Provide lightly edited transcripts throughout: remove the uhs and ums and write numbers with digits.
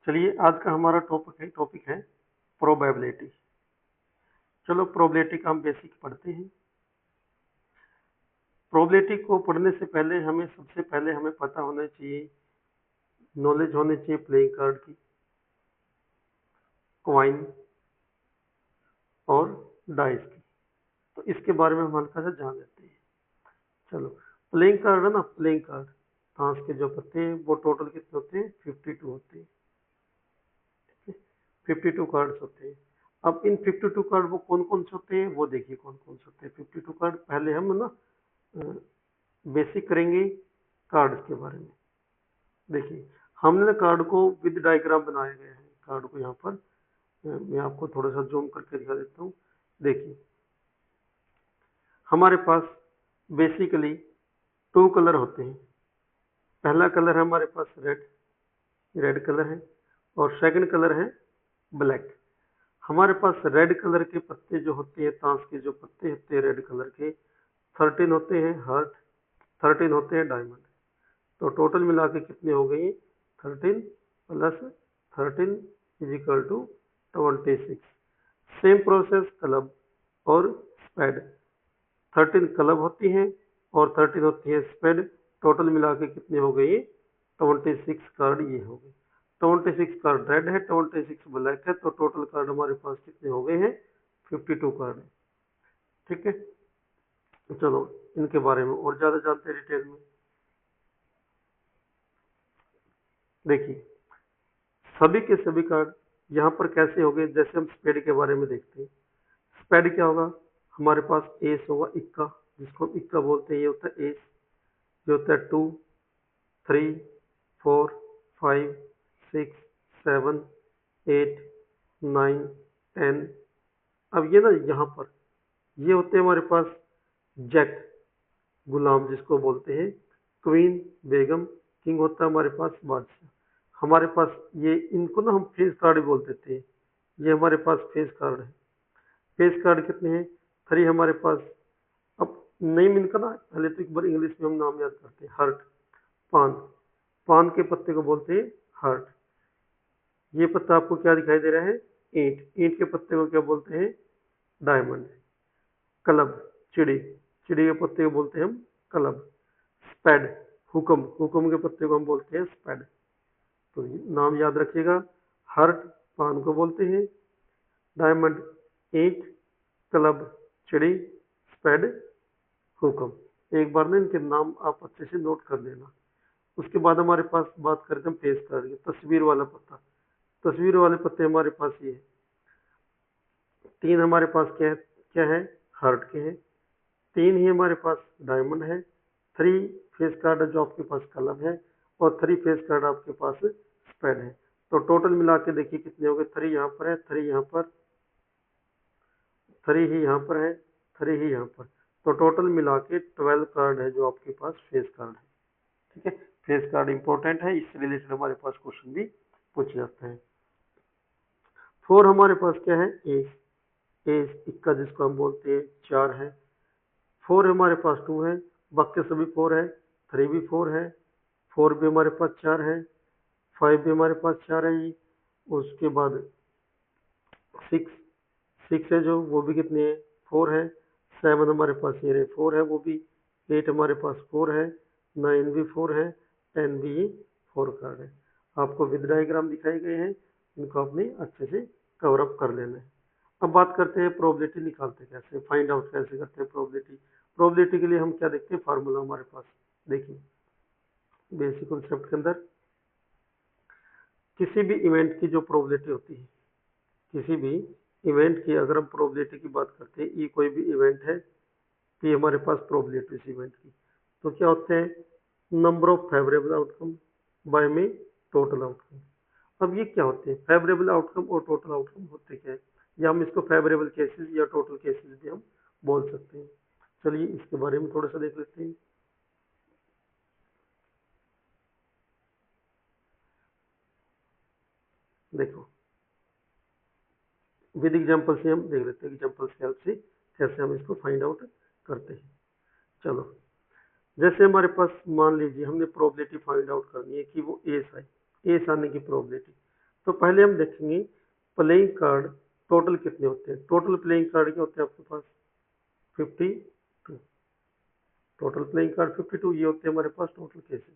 चलिए आज का हमारा टॉपिक है प्रोबेबिलिटी। चलो प्रोबेबिलिटी का हम बेसिक पढ़ते हैं। प्रोबेबिलिटी को पढ़ने से पहले सबसे पहले हमें पता होना चाहिए, नॉलेज होनी चाहिए प्लेइंग कार्ड की, क्वाइन और डाइस की। तो इसके बारे में हम हल्का सा जान लेते हैं। चलो प्लेइंग कार्ड है ना, प्लेइंग कार्ड ताश के जो पत्ते हैं वो टोटल कितने होते हैं? 52 होते हैं। 52 कार्ड्स होते हैं। अब इन 52 कार्ड वो कौन कौन से होते हैं वो देखिए कौन कौन से होते हैं 52 कार्ड। पहले हम ना बेसिक करेंगे कार्ड्स के बारे में। देखिए हमने ना कार्ड को विद डायग्राम बनाया गया है। कार्ड को यहाँ पर मैं आपको थोड़ा सा जूम करके दिखा देता हूँ। देखिए हमारे पास बेसिकली 2 कलर होते हैं। पहला कलर है हमारे पास रेड कलर है और सेकंड कलर है ब्लैक। हमारे पास रेड कलर के पत्ते जो होते हैं, ताश के जो पत्ते होते हैं रेड कलर के, 13 होते हैं हार्ट, 13 होते हैं डायमंड। तो टोटल मिला के कितने हो गए? 13 plus 13 is equal to 26। Same process club और स्पेड। 13 क्लब होती हैं और 13 होती है स्पेड। टोटल मिला के कितने हो गए? 26 कार्ड ये हो गए। 26 कार्ड रेड है, 26 ब्लैक है, तो टोटल कार्ड हमारे पास कितने हो गए हैं? 52 कार्ड है। ठीक है, चलो इनके बारे में और ज्यादा जानते हैं डिटेल में। देखिए सभी के सभी कार्ड यहाँ पर कैसे हो गए, जैसे हम स्पेड के बारे में देखते हैं। स्पेड क्या होगा? हमारे पास एस होगा, इक्का, जिसको हम इक्का बोलते हैं। ये होता है एस, ये होता है 2, 3, 4, 5, 6, 7, 8, 9, 10। अब ये ना यहाँ पर ये होते हैं हमारे पास जैक, गुलाम जिसको बोलते हैं, क्वीन बेगम, किंग होता है हमारे पास बादशाह। हमारे पास ये इनको ना हम फेस कार्ड बोल देते हैं। ये हमारे पास फेस कार्ड है। फेस कार्ड कितने हैं? 3 हमारे पास। अब नेम इनका ना पहले तो एक बार इंग्लिश में हम नाम याद करते हैं। हर्ट, पान, पान के पत्ते को बोलते हैं हर्ट। ये पत्ता आपको क्या दिखाई दे रहा है? ईंट, ईंट के पत्ते को क्या बोलते हैं? डायमंड। क्लब, चिड़ी, चिड़ी के पत्ते को बोलते हैं हम क्लब। स्पेड, हुक्म, हुक्म के पत्ते को हम बोलते हैं स्पेड। तो नाम याद रखिएगा। हर्ट पान को बोलते हैं, डायमंड ईंट, क्लब चिड़ी, स्पेड हुक्म। एक बार ना इनके नाम आप अच्छे से नोट कर लेना। उसके बाद हमारे पास बात करते हैं फेस कार्ड की। तस्वीर वाला पत्ता, तस्वीर वाले पत्ते हमारे पास ये 3 हमारे पास क्या है? हार्ट के हैं। 3 ही हमारे पास डायमंड है। 3 फेस कार्ड जो आपके पास क्लब है और 3 फेस कार्ड आपके पास स्पेड है। तो टोटल मिला के देखिए कितने हो गए? 3 यहाँ पर है, 3 यहाँ पर, 3 ही यहाँ पर है, 3 ही यहाँ पर। तो टोटल मिला के 12 कार्ड है जो आपके पास फेस कार्ड है। ठीक है, फेस कार्ड इंपॉर्टेंट है, इससे रिलेटेड हमारे पास क्वेश्चन भी पूछ जाते हैं। 4 हमारे पास क्या है? एस, एस इक्का जिसको हम बोलते हैं 4 है। 4 हमारे पास 2 है, बाकी सभी 4 है। 3 भी 4 है, 4 भी हमारे पास 4 है, 5 भी हमारे पास 4 है ही। उसके बाद 6 है जो, वो भी कितने है? 4 है। 7 हमारे पास ये 4 है वो भी। 8 हमारे पास 4 है, 9 भी 4 है, 10 भी 4 कार्ड है। आपको विद डायग्राम दिखाए गए हैं, इनको आपने अच्छे से कवर अप कर लेना है। अब बात करते हैं प्रोबेबिलिटी निकालते कैसे, फाइंड आउट कैसे करते हैं प्रोबेबिलिटी। प्रोबेबिलिटी के लिए हम क्या देखते हैं? फार्मूला हमारे पास देखिए बेसिक कॉन्सेप्ट के अंदर किसी भी इवेंट की जो प्रोबेबिलिटी होती है, किसी भी इवेंट की अगर हम प्रोबेबिलिटी की बात करते हैं, ये कोई भी इवेंट है कि हमारे पास प्रोबेबिलिटी इस इवेंट की, तो क्या होते हैं? Number of favourable outcome by में टोटल आउटकम। अब ये क्या होते हैं? फेवरेबल आउटकम और टोटल आउटकम होते क्या है? या हम इसको फेवरेबल केसेस या टोटल केसेस भी हम बोल सकते हैं। चलिए इसके बारे में थोड़ा सा देख लेते हैं। देखो विद एग्जाम्पल से हम देख लेते हैं, एग्जाम्पल की हेल्प से कैसे हम इसको फाइंड आउट करते हैं। चलो जैसे हमारे पास मान लीजिए हमने प्रोबेबिलिटी फाइंड आउट करनी है कि वो एस आए, एस आने की प्रोबेबिलिटी। तो पहले हम देखेंगे प्लेइंग कार्ड टोटल कितने होते हैं। टोटल प्लेइंग कार्ड क्या होते हैं आपके पास 52। टोटल प्लेइंग कार्ड 52 ये होते हैं हमारे पास टोटल केसेस।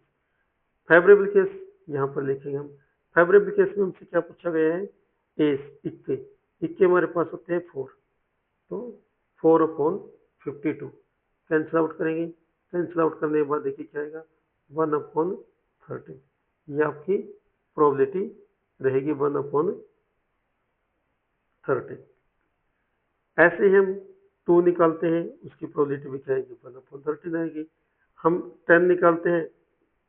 फेवरेबल केस यहाँ पर लिखेंगे हम। फेवरेबल केस में हमसे क्या पूछा गया है, एस इक्के। इक्के हमारे पास होते हैं 4, तो 4/52 कैंसिल आउट करेंगे। कैंसिल आउट करने के बाद देखिए क्या आएगा 1/13। ये आपकी प्रोबेबिलिटी रहेगी 1/13। ऐसे ही हम 2 निकालते हैं, उसकी प्रोबेबिलिटी भी क्या आएगी 1/13 आएगी। हम 10 निकालते हैं,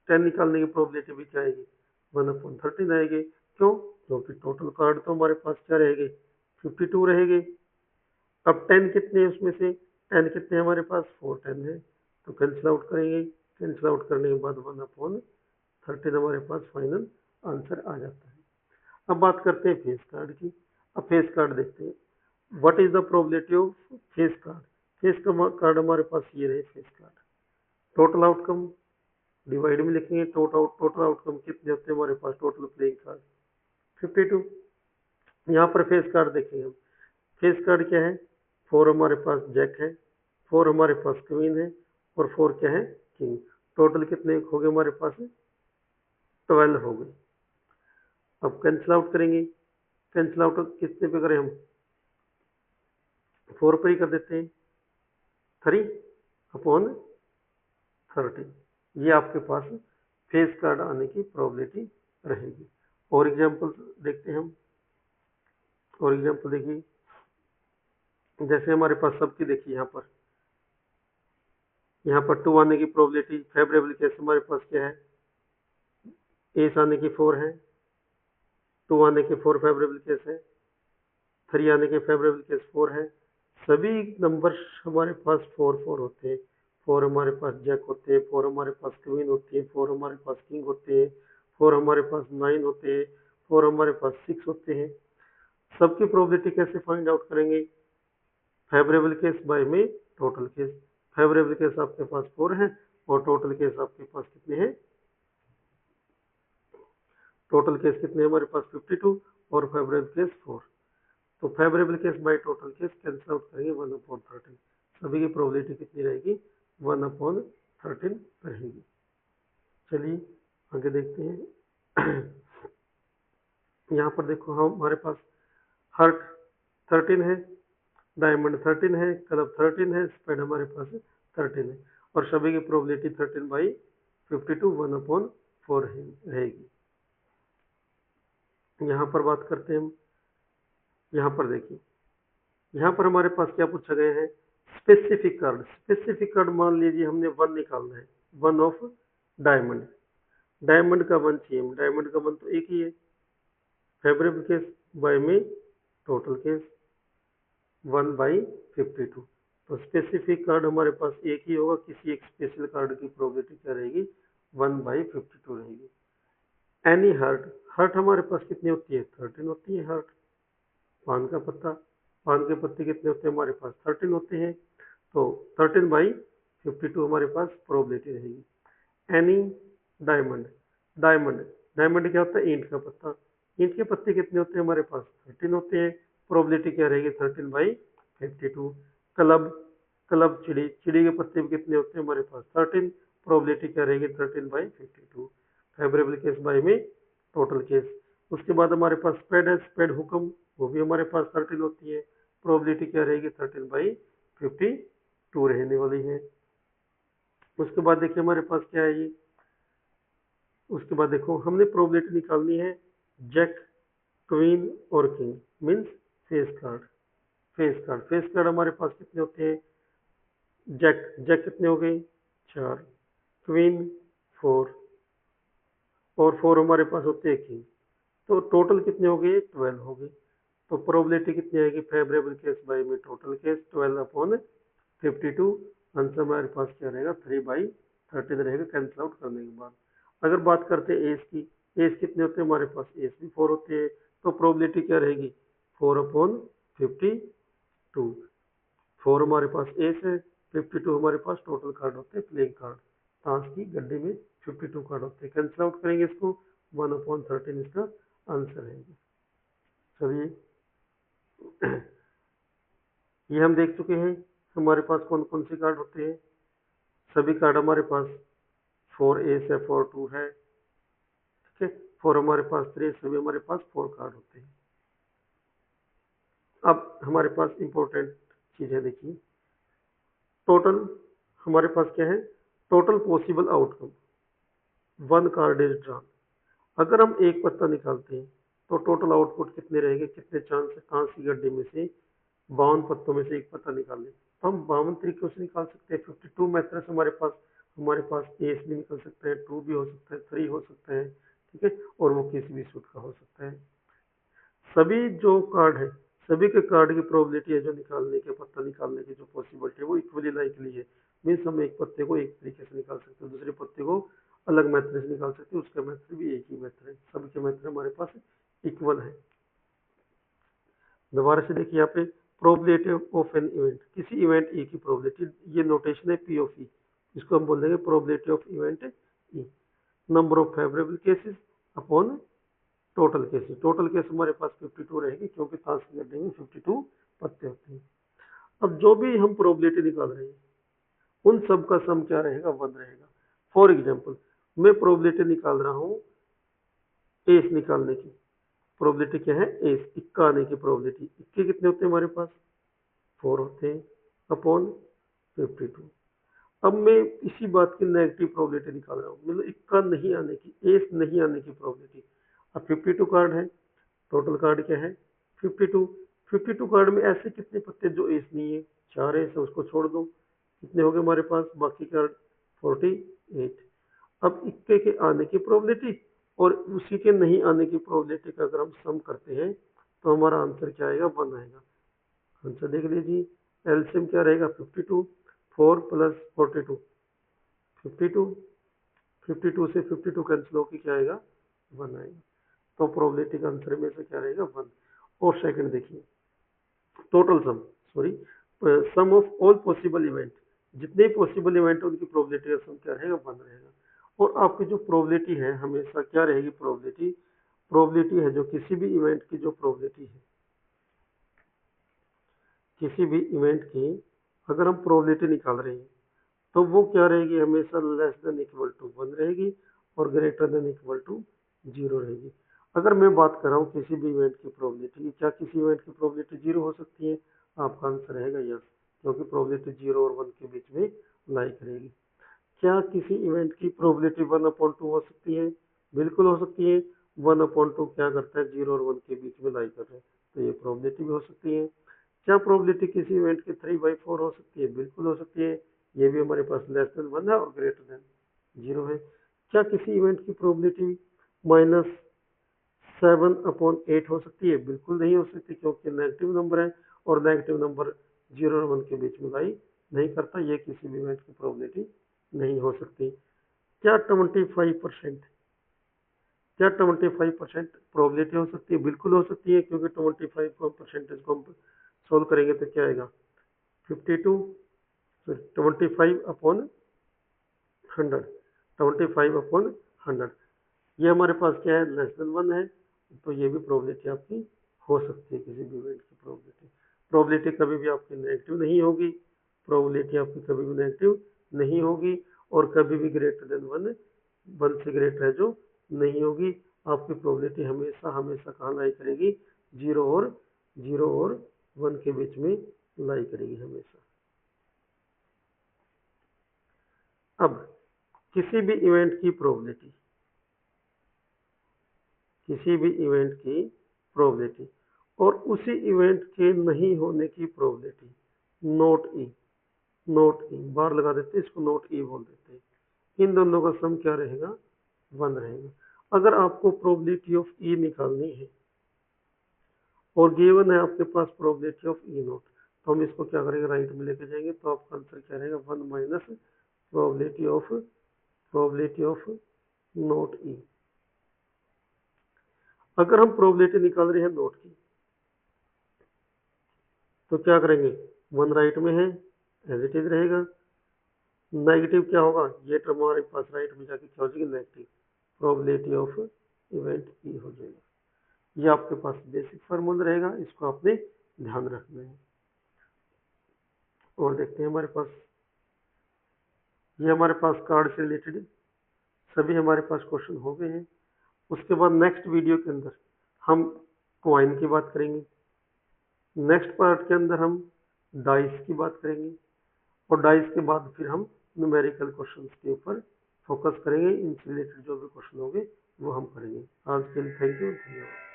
10 निकालने की प्रोबेबिलिटी भी क्या आएगी 1/13 आएगी। क्यों? क्योंकि टोटल कार्ड तो हमारे पास क्या रहेगी 52 रहेगी। अब 10 कितने हैं उसमें से, 10 कितने हैं हमारे पास 4 10 है, तो कैंसिल आउट करेंगे। कैंसिल आउट करने के बाद 1/13 हमारे पास फाइनल आंसर आ जाता है। अब बात करते हैं फेस कार्ड की। अब फेस कार्ड देखते हैं, what is the probability of face card. Face card हमारे पास ये रहे face card. Total outcome divide में लिखेंगे, टोटल आउटकम कितने होते हैं हमारे पास टोटल प्लेइंग कार्ड 52। यहाँ पर फेस कार्ड देखेंगे हम। फेस कार्ड क्या है, 4 हमारे पास जैक है, 4 हमारे पास क्वीन है और 4 क्या है किंग। टोटल कितने हो गए हमारे पास 12 हो गए। अब कैंसिल आउट करेंगे। कैंसिल आउट कितने पे करें हम, 4 पे ही कर देते हैं, 3/13। ये आपके पास फेस कार्ड आने की प्रोबेबिलिटी रहेगी। और एग्जांपल देखते हैं हम। और एग्जांपल देखिए, जैसे हमारे पास सबकी देखिए यहाँ पर 2 आने की प्रोबेबिलिटी फेवरेबल केस हमारे पास क्या है, एस आने की 4 है, 2 आने के 4 फेवरेबल केस है, 3 आने के फेवरेबल केस 4 है। सभी नंबर्स हमारे पास 4 होते हैं। 4 हमारे पास जैक होते हैं, 4 हमारे पास क्वीन होती है, 4 हमारे पास किंग होते हैं, 4 हमारे पास 9 होते हैं, 4 हमारे पास 6 होते हैं। सबकी प्रोबेबिलिटी कैसे फाइंड आउट करेंगे, फेवरेबल केस बाय में टोटल केस। फेवरेबल केस आपके पास 4 है और टोटल केस आपके पास कितने हैं, टोटल केस कितने हमारे पास 52 और फेवरेबल केस 4। तो favourable case by total case cancel out करेंगे 1/13। सभी की प्रोबेबिलिटी कितनी रहेगी 1/13 रहेगी। चलिए आगे देखते हैं। यहाँ पर देखो हमारे पास हार्ट 13 है, डायमंड 13 है, क्लब 13 है, स्पेड हमारे पास 13 है और सभी की प्रोबेबिलिटी 13/52 1/4 रहेगी। यहाँ पर बात करते हैं हम। यहाँ पर देखिए, यहाँ पर हमारे पास क्या पूछा गया है, स्पेसिफिक कार्ड। स्पेसिफिक कार्ड मान लीजिए हमने 1 निकालना है, 1 ऑफ डायमंड। डायमंड का 1 चाहिए, डायमंड का 1 तो एक ही है। फेवरेबल केस बाय में टोटल केस 1/52। तो स्पेसिफिक कार्ड हमारे पास एक ही होगा, किसी एक स्पेशल कार्ड की प्रोबेबिलिटी क्या रहेगी 1/52 रहेगी। एनी हर्ट, हर्ट हमारे पास कितनी होती है 13 होती है हर्ट। पान का पत्ता, पान के पत्ते कितने होते हैं हमारे पास 13 होते हैं, तो 13/52 हमारे पास प्रोबेबिलिटी रहेगी। एनी डायमंड, डायमंड डायमंड क्या होता है ईंट का पत्ता। ईंट के पत्ते कितने होते हैं हमारे पास 13 होते हैं, प्रोबेबिलिटी क्या रहेगी 13/52। क्लब, क्लब चिड़ी, चिड़ी के पत्ते भी कितने होते हैं हमारे पास 13, प्रोबेबिलिटी क्या रहेगी 13/52। फेवरेबल केस बाय में टोटल केस। उसके बाद हमारे पास स्पेड है, स्पेड हुक्म, वो भी हमारे पास 13 होती है, प्रोबेबिलिटी क्या रहेगी 13/52 रहने वाली है। उसके बाद देखिए हमारे पास क्या है ये, उसके बाद देखो हमने प्रोबेबिलिटी निकालनी है जैक, क्वीन और king, means face card. Face card हमारे पास कितने होते हैं, जैक, जैक कितने हो गए 4, क्वीन 4 और 4 हमारे पास होते हैं किंग। तो टोटल कितने हो गए 12 हो गए। तो प्रोबेबिलिटी कितनी आएगी फेवरेबल केस बाय में टोटल केस 12/52। आंसर हमारे पास क्या रहेगा 3/13 रहेगा कैंसिल आउट करने के बाद। अगर बात करते हैं एस की, एस कितने होते हैं हमारे पास, एस भी 4 होते हैं, तो प्रोबेबिलिटी क्या रहेगी 4/52। 4 हमारे पास एस है, 52 हमारे पास टोटल कार्ड होते हैं प्लेइंग कार्ड। ताश की गड्ढे में 52 कार्ड होते हैं। कैंसिल आउट करेंगे इसको 1/13 इसका आंसर रहेगी। चलिए ये हम देख चुके हैं हमारे पास कौन कौन से कार्ड होते हैं। सभी कार्ड हमारे पास 4 एस है, 4 2 है, ठीक है, 4 हमारे पास 3, सभी हमारे पास 4 कार्ड होते हैं। अब हमारे पास इंपॉर्टेंट चीज है, देखिए टोटल हमारे पास क्या है, total possible outcome 1 card is drawn. अगर हम एक पत्ता निकालते हैं तो टोटल आउटपुट कितने रहेंगे, कितने चांस है कांच की गड्ढे में से 52 पत्तों में से एक पत्ता निकालने, तो हम 52 तरीकों से निकाल सकते हैं। 52 मेथड्स हमारे पास एस भी निकल सकता है, 2 भी हो सकता है, 3 हो सकता है, ठीक है, और वो किसी भी सूट का हो सकता है। सभी जो कार्ड है, सभी के कार्ड की प्रोबेबिलिटी है जो निकालने के पत्ता निकालने की जो पॉसिबिलिटी है वो इक्वली लाइकली है। मीन्स हम एक पत्ते को एक तरीके से निकाल सकते हैं, दूसरे पत्ते को अलग मेथड से निकाल सकते हैं, उसका मेथड भी एक ही मेथड है, सबके मेथड हमारे पास इक्वल है। दोबारा से देखिए यहाँ पे प्रोबेबिलिटी ऑफ एन इवेंट, किसी इवेंट ई की प्रोबेबिलिटी, ये नोटेशन है पी ऑफ ई, इसको हम बोल देंगे probability of event E. Number of favourable cases upon total cases, total case हमारे पास 52 रहेगी क्योंकि ताश की गड्ढे में 52 पत्ते होते हैं। अब जो भी हम प्रोबेबिलिटी निकाल रहे हैं उन सब का सम क्या रहेगा, 1 रहेगा। फॉर एग्जाम्पल मैं प्रोबेबिलिटी निकाल रहा हूँ एस निकालने की, प्रोबेबिलिटी क्या है, एस इक्का आने की प्रोबेबिलिटी, इक्के कितने होते हैं हमारे पास, 4 होते हैं अपॉन 52। अब मैं इसी बात की नेगेटिव प्रोबेबिलिटी निकाल रहा हूँ, मतलब इक्का नहीं आने की, एस नहीं आने की प्रोबेबिलिटी। अब 52 कार्ड है, टोटल कार्ड क्या है 52। 52 कार्ड में ऐसे कितने पत्ते जो एस नहीं है, 4 एस है, उसको छोड़ दो, कितने हो गए हमारे पास बाकी कार्ड 48। अब इक्के के आने की प्रोबेबिलिटी और उसी के नहीं आने की प्रोबेबिलिटी का अगर हम सम करते हैं तो हमारा आंसर क्या आएगा, 1 आएगा। आंसर देख लीजिए, एलसीएम क्या रहेगा 52, 4 प्लस 42, 52, 52 से 52 कैंसिल होकर क्या आएगा, 1 आएगा। तो प्रोबेबिलिटी का आंसर में से क्या रहेगा, 1। और सेकंड देखिए total sum, sorry sum of all possible event, जितने पॉसिबल इवेंट है उनकी प्रोबेबिलिटी का सम क्या रहेगा, 1 रहेगा। और आपकी जो प्रोबेबिलिटी है हमेशा क्या रहेगी, प्रोबेबिलिटी प्रोबेबिलिटी है जो किसी भी इवेंट की जो प्रोबेबिलिटी है, किसी भी इवेंट की अगर हम प्रोबेबिलिटी निकाल रहे हैं तो वो क्या रहेगी, हमेशा लेस देन इक्वल टू 1 रहेगी और ग्रेटर देन इक्वल टू 0 रहेगी। अगर मैं बात कर रहा हूँ किसी भी इवेंट की प्रोबेबिलिटी, क्या किसी इवेंट की प्रोबेबिलिटी 0 हो सकती है, आपका आंसर रहेगा यस, क्योंकि प्रोबेबिलिटी 0 और 1 के बीच में लाई करेगी। क्या किसी इवेंट की प्रोबेबिलिटी 1/2 हो सकती है, बिल्कुल हो सकती है। 1/2 क्या करता है, 0 और 1 के बीच में लाई कर रहे हैं, तो ये प्रोबेबिलिटी भी हो सकती है। क्या प्रोबेबिलिटी किसी इवेंट की 3/4 हो सकती है, बिल्कुल हो सकती है, ये भी हमारे पास लेस देन 1 है और ग्रेटर देन 0 है। क्या किसी इवेंट की प्रोबेबिलिटी -7/8 हो सकती है, बिल्कुल नहीं हो सकती, क्योंकि नेगेटिव नंबर है और नेगेटिव नंबर 0 और 1 के बीच में लाई नहीं करता, ये किसी भी इवेंट की प्रोबेबिलिटी नहीं हो सकती। क्या 25%, क्या 25% प्रोबेबिलिटी हो सकती है, बिल्कुल हो सकती है, क्योंकि 25 परसेंटेज को हम सोल्व करेंगे तो क्या आएगा 52, 25/100, 25/100, ये हमारे पास क्या है, लेस देन 1 है, तो ये भी प्रोबेबिलिटी आपकी हो सकती है किसी भी इवेंट की प्रोबेबिलिटी। प्रोबेबिलिटी कभी भी आपकी नेगेटिव नहीं होगी, प्रोबेबिलिटी आपकी कभी भी नेगेटिव नहीं होगी और कभी भी ग्रेटर देन 1 से ग्रेटर है जो नहीं होगी। आपकी प्रोबेबिलिटी हमेशा हमेशा कहाँ लाई करेगी, 0 और 1 के बीच में लाई करेगी हमेशा। अब किसी भी इवेंट की प्रोबेबिलिटी, किसी भी इवेंट की प्रोबेबिलिटी और उसी इवेंट के नहीं होने की प्रोबेबिलिटी, नोट ई, नोट ई बार लगा देते हैं, इसको नोट ई बोल देते हैं, इन दोनों का सम क्या रहेगा, 1 रहेगा। अगर आपको प्रोबेबिलिटी ऑफ ई निकालनी है और गिवन है आपके पास प्रोबेबिलिटी ऑफ ई नोट, तो हम इसको क्या करेंगे, राइट में लेके जाएंगे, तो आपका आंसर क्या रहेगा, 1 माइनस प्रोबेबिलिटी ऑफ नोट ई। अगर हम प्रोबेबिलिटी निकाल रहे हैं नोट की तो क्या करेंगे, 1 राइट में है एज इट इज रहेगा, नेगेटिव क्या होगा, ये टर्म हमारे पास राइट में जाके क्या हो जाएगी, negative, probability of event E हो जाएगा। ये आपके पास बेसिक फार्मूला रहेगा, इसको आपने ध्यान रखना है। और देखते हैं हमारे पास, ये हमारे पास कार्ड से रिलेटेड सभी हमारे पास क्वेश्चन हो गए हैं। उसके बाद नेक्स्ट वीडियो के अंदर हम कॉइन की बात करेंगे, नेक्स्ट पार्ट के अंदर हम डाइस की बात करेंगे, और डाइस के बाद फिर हम न्यूमेरिकल क्वेश्चंस के ऊपर फोकस करेंगे। इनसे रिलेटेड जो भी क्वेश्चन होंगे वो हम करेंगे। आज के लिए थैंक यू, धन्यवाद।